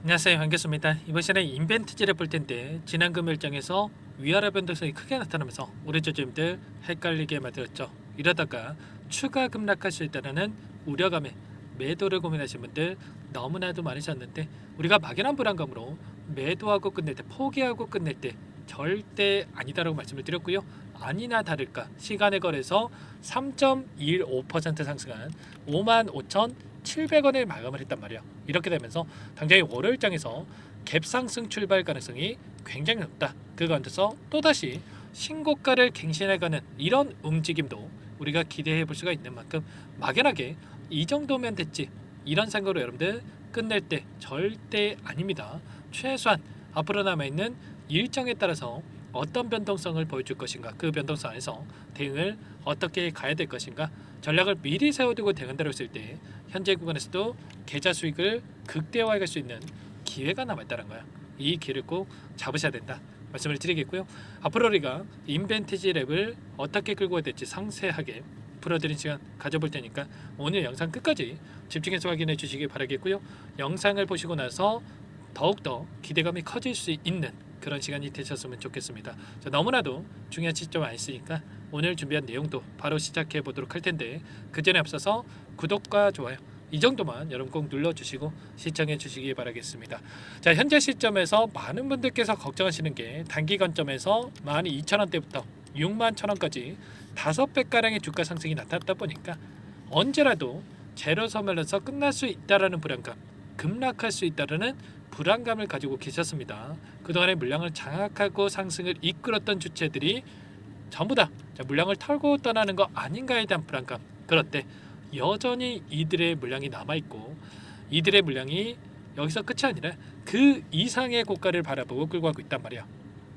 안녕하세요, 반갑습니다. 이번 시간에 인벤트지를 볼 텐데 지난 금일장에서 위아래 변동성이 크게 나타나면서 우리 조짐들 헷갈리게 만들었죠. 이러다가 추가 급락할 수 있다는 우려감에 매도를 고민하신 분들 너무나도 많으셨는데, 우리가 막연한 불안감으로 매도하고 끝낼 때, 포기하고 끝낼 때 절대 아니다라고 말씀을 드렸고요. 아니나 다를까 시간에 걸해서 3.15% 상승한 55,700원을 마감을 했단 말이야. 이렇게 되면서 당장의 월요일장에서 갭 상승 출발 가능성이 굉장히 높다. 그 가운데서 또다시 신고가를 갱신해가는 이런 움직임도 우리가 기대해 볼 수가 있는 만큼, 막연하게 이 정도면 됐지 이런 생각으로 여러분들 끝낼 때 절대 아닙니다. 최소한 앞으로 남아있는 일정에 따라서 어떤 변동성을 보여줄 것인가, 그 변동성 안에서 대응을 어떻게 가야 될 것인가, 전략을 미리 세워두고 대응한다고 했을 때 현재 구간에서도 계좌 수익을 극대화할 수 있는 기회가 남아있다는 거야. 이 기회를 꼭 잡으셔야 된다 말씀을 드리겠고요. 앞으로 우리가 인벤티지 랩을 어떻게 끌고 가야 될지 상세하게 풀어드린 시간 가져볼 테니까 오늘 영상 끝까지 집중해서 확인해 주시기 바라겠고요. 영상을 보시고 나서 더욱더 기대감이 커질 수 있는 그런 시간이 되셨으면 좋겠습니다. 자, 너무나도 중요한 시점 아니으니까 오늘 준비한 내용도 바로 시작해 보도록 할 텐데, 그 전에 앞서서 구독과 좋아요 이 정도만 여러분 꼭 눌러주시고 시청해 주시기 바라겠습니다. 자, 현재 시점에서 많은 분들께서 걱정하시는 게 단기 관점에서 12,000원대부터 61,000원까지 5배가량의 주가 상승이 나타났다 보니까 언제라도 제로 섬으로서 끝날 수 있다라는 불안감, 급락할 수 있다라는 불안감을 가지고 계셨습니다. 그동안의 물량을 장악하고 상승을 이끌었던 주체들이 전부 다 물량을 털고 떠나는 거 아닌가에 대한 불안감. 그런데 여전히 이들의 물량이 남아있고, 이들의 물량이 여기서 끝이 아니라 그 이상의 고가를 바라보고 끌고 가고 있단 말이야.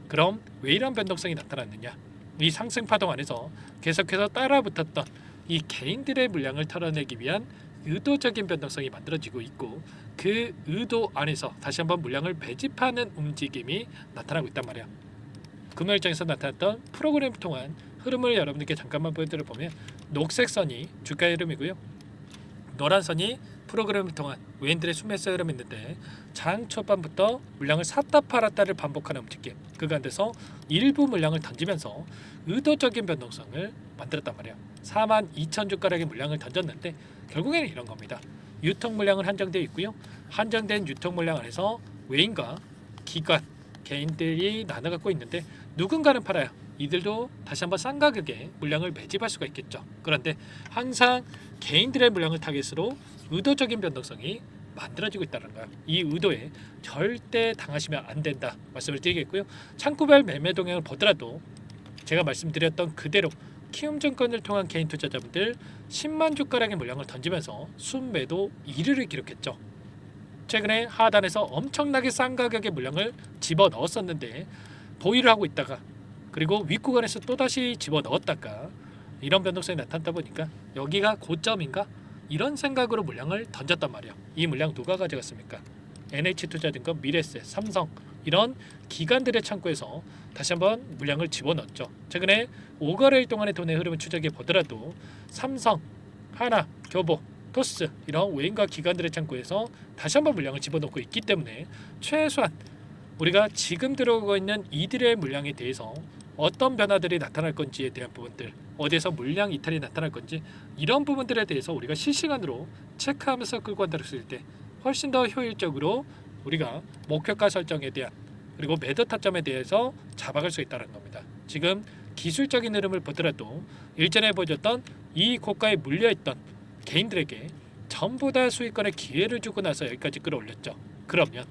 그럼 왜 이런 변동성이 나타났느냐? 이 상승 파동 안에서 계속해서 따라붙었던 이 개인들의 물량을 털어내기 위한 의도적인 변동성이 만들어지고 있고, 그 의도 안에서 다시 한번 물량을 배집하는 움직임이 나타나고 있단 말이야. 금요일장에서 나타났던 프로그램 통한 흐름을 여러분들께 잠깐만 보여드려 보면, 녹색 선이 주가 흐름이고요, 노란 선이 프로그램을 통한 외인들의 수매수 흐름이 있는데, 장 초반부터 물량을 샀다 팔았다를 반복하는 움직임, 그 가운데서 일부 물량을 던지면서 의도적인 변동성을 만들었단 말이에요. 42,000주가량의 물량을 던졌는데 결국에는 이런 겁니다. 유통 물량은 한정되어 있고요. 한정된 유통 물량 안에서 외인과 기관, 개인들이 나눠 갖고 있는데 누군가는 팔아요. 이들도 다시 한번 싼 가격에 물량을 매집할 수가 있겠죠. 그런데 항상 개인들의 물량을 타겟으로 의도적인 변동성이 만들어지고 있다는 거야. 이 의도에 절대 당하시면 안 된다 말씀을 드리겠고요. 창구별 매매 동향을 보더라도 제가 말씀드렸던 그대로 키움증권을 통한 개인 투자자분들 10만 주가량의 물량을 던지면서 순매도 1위를 기록했죠. 최근에 하단에서 엄청나게 싼 가격의 물량을 집어넣었었는데 보유를 하고 있다가, 그리고 윗구간에서 또다시 집어넣었다가, 이런 변동성이 나타났다 보니까 여기가 고점인가? 이런 생각으로 물량을 던졌단 말이야. 이 물량 누가 가져갔습니까? NH투자증권, 미래세, 삼성, 이런 기관들의 창구에서 다시 한번 물량을 집어넣었죠. 최근에 5거래일 동안의 돈의 흐름을 추적해 보더라도 삼성, 하나, 교보, 토스, 이런 외인과 기관들의 창구에서 다시 한번 물량을 집어넣고 있기 때문에 최소한 우리가 지금 들어오고 있는 이들의 물량에 대해서 어떤 변화들이 나타날 건지에 대한 부분들, 어디에서 물량 이탈이 나타날 건지, 이런 부분들에 대해서 우리가 실시간으로 체크하면서 끌고 간다고 했을 때 훨씬 더 효율적으로 우리가 목표가 설정에 대한, 그리고 매도 타점에 대해서 잡아갈 수 있다는 겁니다. 지금 기술적인 흐름을 보더라도 일전에 보여줬던 이 고가에 물려있던 개인들에게 전부 다 수익권의 기회를 주고 나서 여기까지 끌어올렸죠. 그러면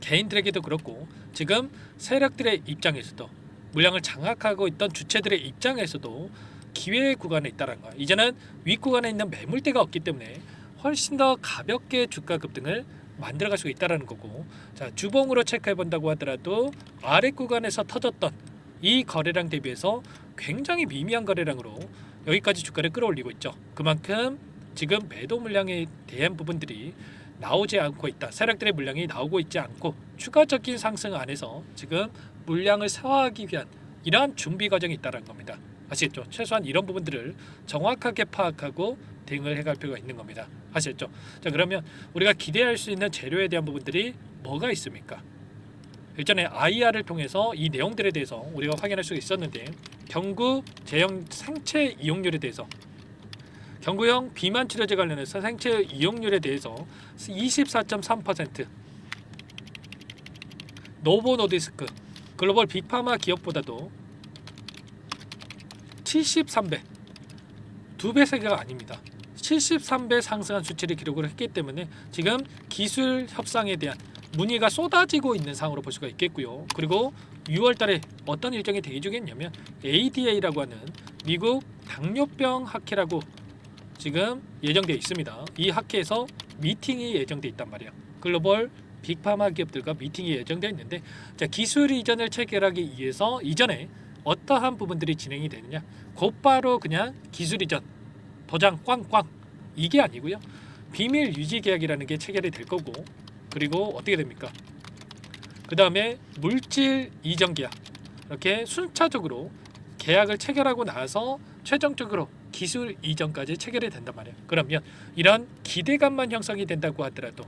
개인들에게도 그렇고 지금 세력들의 입장에서도, 물량을 장악하고 있던 주체들의 입장에서도 기회의 구간에 있다는 거야. 이제는 윗구간에 있는 매물대가 없기 때문에 훨씬 더 가볍게 주가 급등을 만들어갈 수 있다는 거고, 자, 주봉으로 체크해 본다고 하더라도 아래 구간에서 터졌던 이 거래량 대비해서 굉장히 미미한 거래량으로 여기까지 주가를 끌어올리고 있죠. 그만큼 지금 매도 물량에 대한 부분들이 나오지 않고 있다. 세력들의 물량이 나오고 있지 않고 추가적인 상승 안에서 지금 물량을 세화하기 위한 이러한 준비 과정이 있다는 겁니다. 아시겠죠? 최소한 이런 부분들을 정확하게 파악하고 대응을 해갈 필요가 있는 겁니다. 아시겠죠? 자, 그러면 우리가 기대할 수 있는 재료에 대한 부분들이 뭐가 있습니까? 일전에 IR을 통해서 이 내용들에 대해서 우리가 확인할 수가 있었는데, 경구 제형 생체 이용률에 대해서, 경구형 비만 치료제 관련해서 생체 이용률에 대해서 24.3%, 노보 노디스크 글로벌 빅파마 기업보다도 73배, 2배, 3배가 아닙니다. 73배 상승한 수치를 기록을 했기 때문에 지금 기술 협상에 대한 문의가 쏟아지고 있는 상황으로 볼 수가 있겠고요. 그리고 6월 달에 어떤 일정이 대기 중에 있냐면 ADA라고 하는 미국 당뇨병 학회라고 지금 예정되어 있습니다. 이 학회에서 미팅이 예정되어 있단 말이에요. 글로벌 빅파마 기업들과 미팅이 예정되어 있는데, 자, 기술 이전을 체결하기 위해서 이전에 어떠한 부분들이 진행이 되느냐, 곧바로 그냥 기술 이전 도장 꽝꽝 이게 아니고요. 비밀 유지 계약이라는 게 체결이 될 거고, 그리고 어떻게 됩니까? 그 다음에 물질 이전 계약, 이렇게 순차적으로 계약을 체결하고 나서 최종적으로 기술 이전까지 체결이 된단 말이에요. 그러면 이런 기대감만 형성이 된다고 하더라도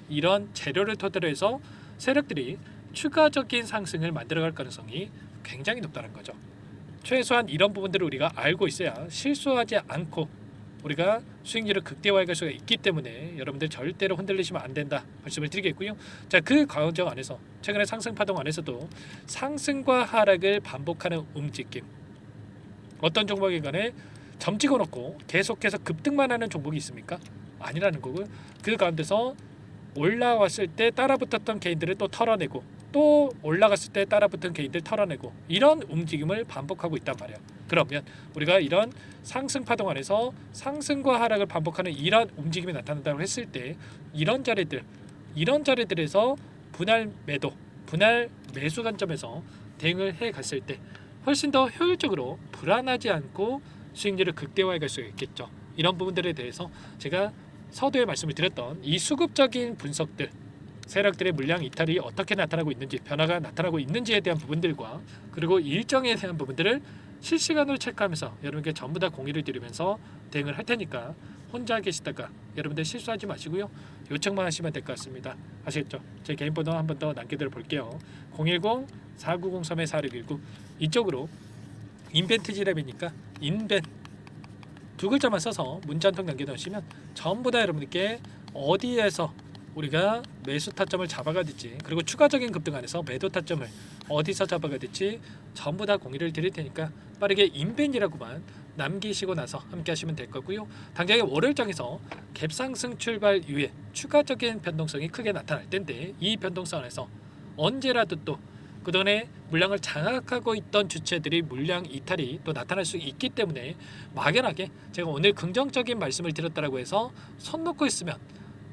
이런 재료를 토대로 해서 세력들이 추가적인 상승을 만들어갈 가능성이 굉장히 높다는 거죠. 최소한 이런 부분들을 우리가 알고 있어야 실수하지 않고 우리가 수익률을 극대화할 수가 있기 때문에 여러분들 절대로 흔들리시면 안 된다 말씀을 드리겠고요. 자, 그 과정 안에서 최근에 상승 파동 안에서도 상승과 하락을 반복하는 움직임, 어떤 종목에 관해 점 찍어놓고 계속해서 급등만 하는 종목이 있습니까? 아니라는 거고요. 그 가운데서 올라왔을 때 따라붙었던 개인들을 또 털어내고, 또 올라갔을 때 따라붙은 개인들 털어내고, 이런 움직임을 반복하고 있단 말이에요. 그러면 우리가 이런 상승 파동 안에서 상승과 하락을 반복하는 이런 움직임이 나타난다고 했을 때 이런 자리들에서 분할 매도, 분할 매수 관점에서 대응을 해 갔을 때 훨씬 더 효율적으로 불안하지 않고 수익률을 극대화해 갈 수가 있겠죠. 이런 부분들에 대해서 제가 서두에 말씀을 드렸던 이 수급적인 분석들, 세력들의 물량 이탈이 어떻게 나타나고 있는지, 변화가 나타나고 있는지에 대한 부분들과, 그리고 일정에 대한 부분들을 실시간으로 체크하면서 여러분께 전부 다 공유를 드리면서 대응을 할 테니까 혼자 계시다가 여러분들 실수하지 마시고요. 요청만 하시면 될 것 같습니다. 아시겠죠? 제 개인 번호 한 번 더 남겨드려 볼게요. 010-4903-4619 이쪽으로 인벤트지랩이니까 인벤 두 글자만 써서 문자 한 통 남겨놓으시면 전부 다 여러분께 어디에서 우리가 매수 타점을 잡아가 될지, 그리고 추가적인 급등 안에서 매도 타점을 어디서 잡아가 될지 전부 다 공유를 드릴 테니까 빠르게 인벤이라고만 남기시고 나서 함께 하시면 될 거고요. 당장의 월요일장에서 갭상승 출발 이후에 추가적인 변동성이 크게 나타날 텐데, 이 변동성 안에서 언제라도 또 그동안에 물량을 장악하고 있던 주체들이 물량 이탈이 또 나타날 수 있기 때문에 막연하게 제가 오늘 긍정적인 말씀을 드렸다고 해서 손 놓고 있으면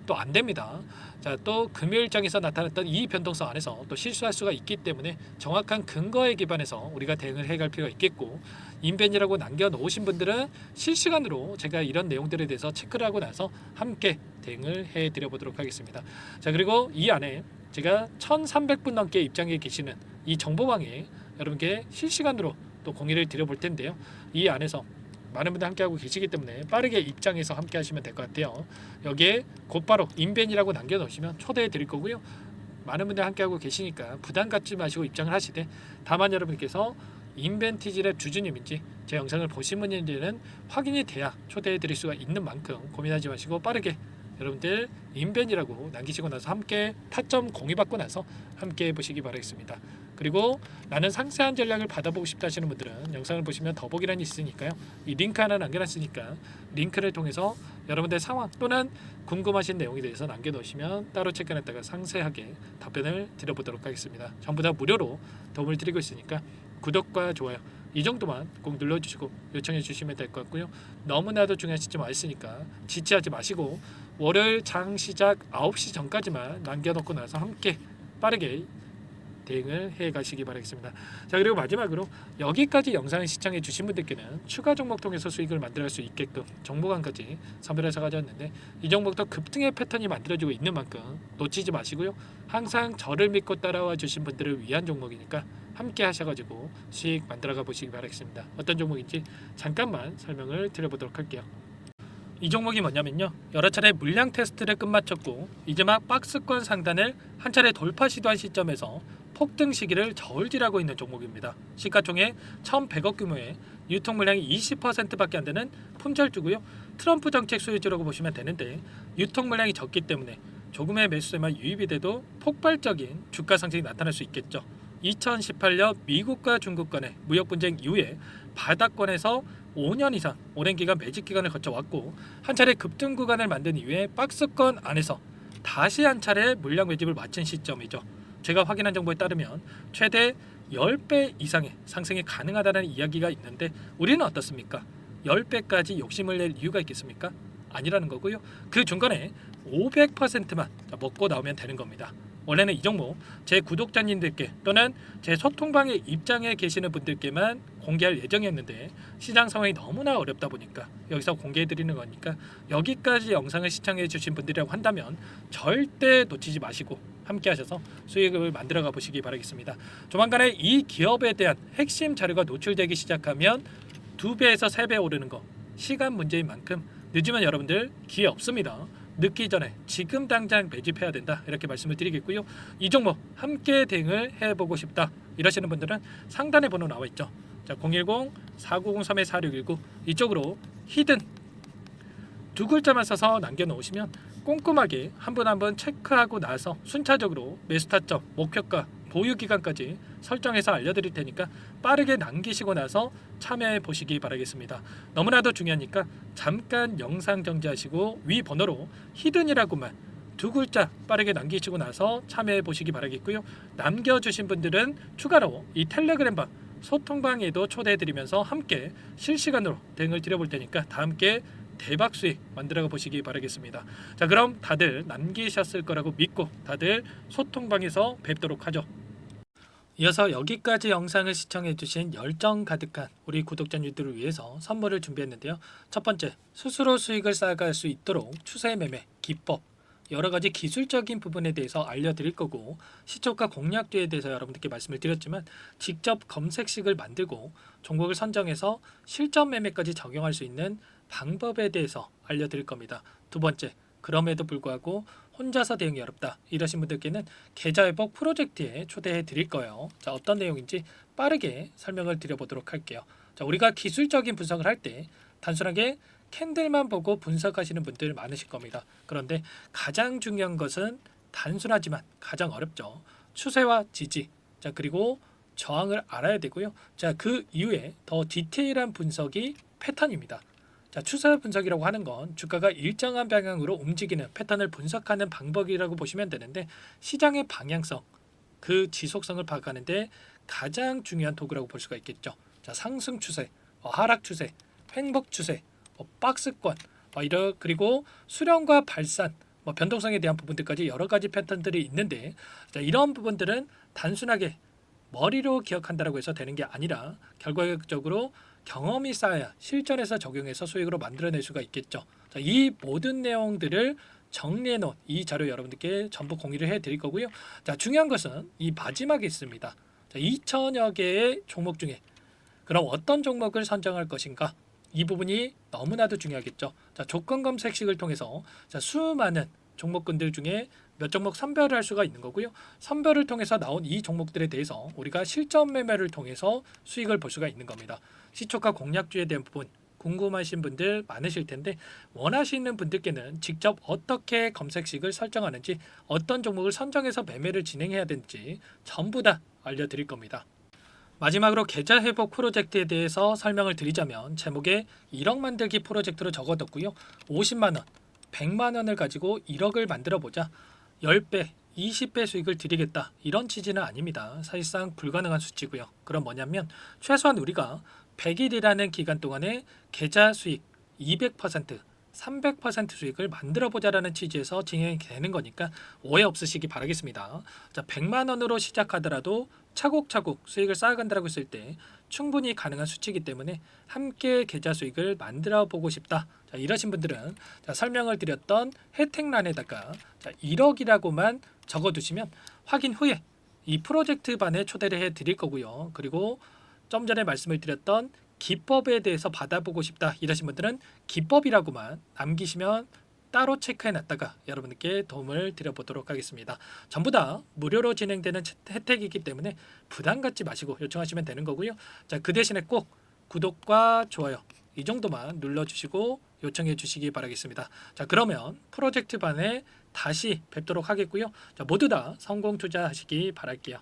또 안 됩니다. 자, 또 금요일장에서 나타났던 이 변동성 안에서 또 실수할 수가 있기 때문에 정확한 근거에 기반해서 우리가 대응을 해갈 필요가 있겠고, 인벤이라고 남겨놓으신 분들은 실시간으로 제가 이런 내용들에 대해서 체크를 하고 나서 함께 대응을 해드려 보도록 하겠습니다. 자, 그리고 이 안에 제가 1300분 넘게 입장해 계시는 이 정보방에 여러분께 실시간으로 또 공유를 드려볼 텐데요. 이 안에서 많은 분들 함께하고 계시기 때문에 빠르게 입장해서 함께 하시면 될 것 같아요. 여기에 곧바로 인벤이라고 남겨놓으시면 초대해 드릴 거고요. 많은 분들 함께하고 계시니까 부담 갖지 마시고 입장을 하시되, 다만 여러분께서 인벤티지랩 주주님인지 제 영상을 보신 분인지는 확인이 돼야 초대해 드릴 수가 있는 만큼 고민하지 마시고 빠르게 여러분들 인벤이라고 남기시고 나서 함께 타점 공유받고 나서 함께 해보시기 바라겠습니다. 그리고 나는 상세한 전략을 받아보고 싶다 하시는 분들은 영상을 보시면 더보기란이 있으니까요. 이 링크 하나 남겨놨으니까 링크를 통해서 여러분들 상황 또는 궁금하신 내용에 대해서 남겨놓으시면 따로 체크해놨다가 상세하게 답변을 드려보도록 하겠습니다. 전부 다 무료로 도움을 드리고 있으니까 구독과 좋아요 이 정도만 꼭 눌러주시고 요청해 주시면 될 것 같고요. 너무나도 중요한 시점 와 있으니까 지체하지 마시고 월요일 장 시작 9시 전까지만 남겨놓고 나서 함께 빠르게 대응을 해 가시기 바라겠습니다. 자, 그리고 마지막으로 여기까지 영상을 시청해 주신 분들께는 추가 종목 통해서 수익을 만들어갈 수 있게끔 정보관까지 선별해서 가져왔는데, 이 종목도 급등의 패턴이 만들어지고 있는 만큼 놓치지 마시고요. 항상 저를 믿고 따라와 주신 분들을 위한 종목이니까 함께 하셔가지고 수익 만들어가 보시기 바라겠습니다. 어떤 종목인지 잠깐만 설명을 드려보도록 할게요. 이 종목이 뭐냐면요, 여러 차례 물량 테스트를 끝마쳤고 이제 막 박스권 상단을 한 차례 돌파 시도한 시점에서 폭등 시기를 저울질하고 있는 종목입니다. 시가총액 1,100억 규모의 유통 물량이 20%밖에 안 되는 품절주고요. 트럼프 정책 수혜주라고 보시면 되는데, 유통 물량이 적기 때문에 조금의 매수세만 유입이 돼도 폭발적인 주가 상승이 나타날 수 있겠죠. 2018년 미국과 중국 간의 무역 분쟁 이후에 바닥권에서 5년 이상 오랜 기간 매집 기간을 거쳐왔고, 한 차례 급등 구간을 만든 이후에 박스권 안에서 다시 한 차례 물량 매집을 마친 시점이죠. 제가 확인한 정보에 따르면 최대 10배 이상의 상승이 가능하다는 이야기가 있는데, 우리는 어떻습니까? 10배까지 욕심을 낼 이유가 있겠습니까? 아니라는 거고요. 그 중간에 500%만 먹고 나오면 되는 겁니다. 원래는 이 종목 제 구독자님들께 또는 제 소통방에 입장에 계시는 분들께만 공개할 예정이었는데, 시장 상황이 너무나 어렵다 보니까 여기서 공개해 드리는 거니까, 여기까지 영상을 시청해 주신 분들이라고 한다면 절대 놓치지 마시고 함께 하셔서 수익을 만들어 가 보시기 바라겠습니다. 조만간에 이 기업에 대한 핵심 자료가 노출되기 시작하면 2배에서 3배 오르는 거 시간 문제인 만큼, 늦으면 여러분들 기회 없습니다. 늦기 전에 지금 당장 매집해야 된다, 이렇게 말씀을 드리겠고요. 이 종목 함께 대응을 해보고 싶다 이러시는 분들은 상단에 번호 나와 있죠. 자, 010-4903-4619 이쪽으로 히든 두 글자만 써서 남겨놓으시면 꼼꼼하게 한 분 한 분 체크하고 나서 순차적으로 매수 타점, 목표가, 보유 기간까지 설정해서 알려드릴 테니까 빠르게 남기시고 나서 참여해 보시기 바라겠습니다. 너무나도 중요하니까 잠깐 영상 정지하시고 위 번호로 히든이라고만 두 글자 빠르게 남기시고 나서 참여해 보시기 바라겠고요. 남겨주신 분들은 추가로 이 텔레그램방 소통방에도 초대해 드리면서 함께 실시간으로 대응을 드려볼 테니까 다 함께 대박 수익 만들어 보시기 바라겠습니다. 자, 그럼 다들 남기셨을 거라고 믿고 다들 소통방에서 뵙도록 하죠. 이어서 여기까지 영상을 시청해 주신 열정 가득한 우리 구독자님들을 위해서 선물을 준비했는데요. 첫 번째, 스스로 수익을 쌓아갈 수 있도록 추세 매매 기법, 여러 가지 기술적인 부분에 대해서 알려드릴 거고, 시초가 공략주에 대해서 여러분들께 말씀을 드렸지만 직접 검색식을 만들고 종목을 선정해서 실전 매매까지 적용할 수 있는 방법에 대해서 알려드릴 겁니다. 두 번째, 그럼에도 불구하고 혼자서 대응이 어렵다 이러신 분들께는 계좌회복 프로젝트에 초대해 드릴 거예요. 자, 어떤 내용인지 빠르게 설명을 드려보도록 할게요. 자, 우리가 기술적인 분석을 할 때 단순하게 캔들만 보고 분석하시는 분들 많으실 겁니다. 그런데 가장 중요한 것은 단순하지만 가장 어렵죠. 추세와 지지, 자, 그리고 저항을 알아야 되고요. 자, 그 이후에 더 디테일한 분석이 패턴입니다. 자, 추세 분석이라고 하는 건 주가가 일정한 방향으로 움직이는 패턴을 분석하는 방법이라고 보시면 되는데, 시장의 방향성, 그 지속성을 파악하는데 가장 중요한 도구라고 볼 수가 있겠죠. 자, 상승 추세, 하락 추세, 횡복 추세, 박스권, 그리고 수렴과 발산, 변동성에 대한 부분들까지 여러 가지 패턴들이 있는데, 자, 이런 부분들은 단순하게 머리로 기억한다고 해서 되는 게 아니라 결과적으로 경험이 쌓아야 실전에서 적용해서 수익으로 만들어낼 수가 있겠죠. 자, 이 모든 내용들을 정리해 놓은 이 자료 여러분들께 전부 공유를 해 드릴 거고요. 자, 중요한 것은 이 마지막에 있습니다. 자, 2천여 개의 종목 중에 그럼 어떤 종목을 선정할 것인가? 이 부분이 너무나도 중요하겠죠. 자, 조건 검색식을 통해서 자, 수많은 종목군들 중에 몇 종목 선별을 할 수가 있는 거고요. 선별을 통해서 나온 이 종목들에 대해서 우리가 실전 매매를 통해서 수익을 볼 수가 있는 겁니다. 시초가 공략주에 대한 부분 궁금하신 분들 많으실 텐데, 원하시는 분들께는 직접 어떻게 검색식을 설정하는지, 어떤 종목을 선정해서 매매를 진행해야 되는지 전부 다 알려드릴 겁니다. 마지막으로 계좌 회복 프로젝트에 대해서 설명을 드리자면, 제목에 1억 만들기 프로젝트로 적어뒀고요. 50만 원, 100만 원을 가지고 1억을 만들어 보자, 10배, 20배 수익을 드리겠다, 이런 취지는 아닙니다. 사실상 불가능한 수치고요. 그럼 뭐냐면 최소한 우리가 100일이라는 기간 동안에 계좌 수익 200%, 300% 수익을 만들어 보자라는 취지에서 진행이 되는 거니까 오해 없으시기 바라겠습니다. 자, 100만 원으로 시작하더라도 차곡차곡 수익을 쌓아간다고 했을 때 충분히 가능한 수치이기 때문에 함께 계좌 수익을 만들어 보고 싶다, 자, 이러신 분들은 자, 설명을 드렸던 혜택란에다가 자, 1억이라고만 적어두시면 확인 후에 이 프로젝트 반에 초대를 해 드릴 거고요. 그리고 좀 전에 말씀을 드렸던 기법에 대해서 받아보고 싶다 이러신 분들은 기법이라고만 남기시면 따로 체크해 놨다가 여러분께 도움을 드려보도록 하겠습니다. 전부 다 무료로 진행되는 혜택이기 때문에 부담 갖지 마시고 요청하시면 되는 거고요. 자, 그 대신에 꼭 구독과 좋아요 이 정도만 눌러주시고 요청해 주시기 바라겠습니다. 자, 그러면 프로젝트 반에 다시 뵙도록 하겠고요. 자, 모두 다 성공 투자하시기 바랄게요.